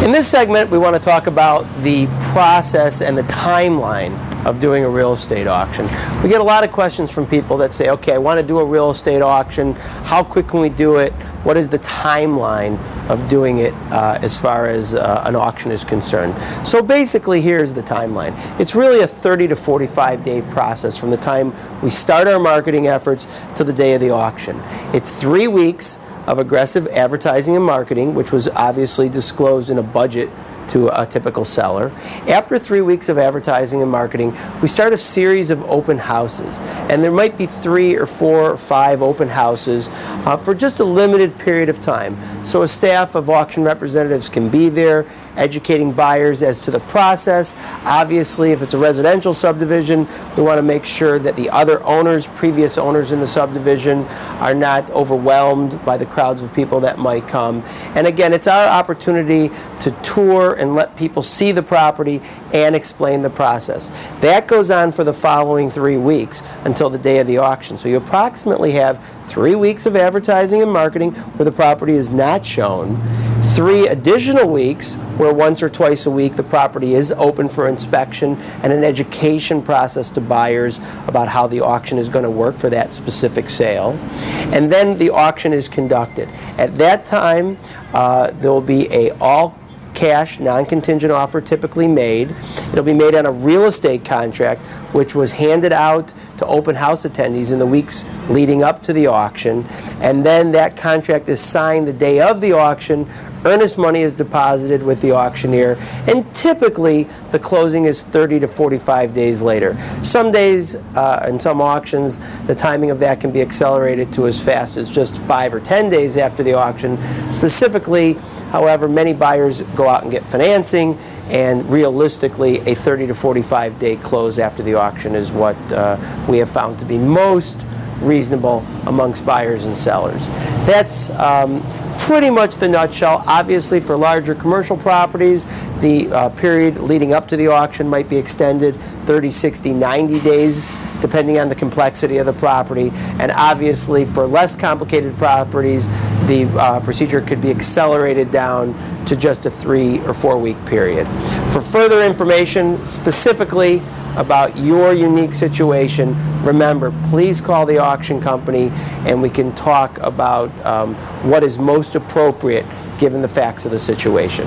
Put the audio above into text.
In this segment, we want to talk about the process and the timeline of doing a real estate auction. We get a lot of questions from people that say, okay, I want to do a real estate auction. How quick can we do it? What is the timeline of doing it as far as an auction is concerned? So basically, here's the timeline. It's really a 30 to 45 day process from the time we start our marketing efforts to the day of the auction. It's 3 weeks of aggressive advertising and marketing, which was obviously disclosed in a budget to a typical seller. After 3 weeks of advertising and marketing, we start a series of open houses. And there might be 3 or 4 or 5 open houses for just a limited period of time. So a staff of auction representatives can be there, educating buyers as to the process. Obviously, if it's a residential subdivision, we want to make sure that the other owners, previous owners in the subdivision, are not overwhelmed by the crowds of people that might come. And again, it's our opportunity to tour and let people see the property and explain the process. That goes on for the following 3 weeks until the day of the auction. So you approximately have 3 weeks of advertising and marketing where the property is not shown, 3 additional weeks where once or twice a week the property is open for inspection and an education process to buyers about how the auction is going to work for that specific sale. And then the auction is conducted. At that time, there will be a all-cash, non-contingent offer typically made. It'll be made on a real estate contract, which was handed out to open house attendees in the weeks leading up to the auction. And then that contract is signed the day of the auction. Earnest money is deposited with the auctioneer, and typically the closing is 30 to 45 days later. Some days, in some auctions, the timing of that can be accelerated to as fast as just 5 or 10 days after the auction. Specifically, however, many buyers go out and get financing, and realistically, a 30 to 45 day close after the auction is what we have found to be most reasonable amongst buyers and sellers. That's pretty much the nutshell. Obviously, for larger commercial properties, the period leading up to the auction might be extended 30, 60, 90 days, depending on the complexity of the property. And obviously, for less complicated properties, the procedure could be accelerated down to just a 3 or 4 week period. For further information, specifically about your unique situation, remember, please call the auction company and we can talk about what is most appropriate given the facts of the situation.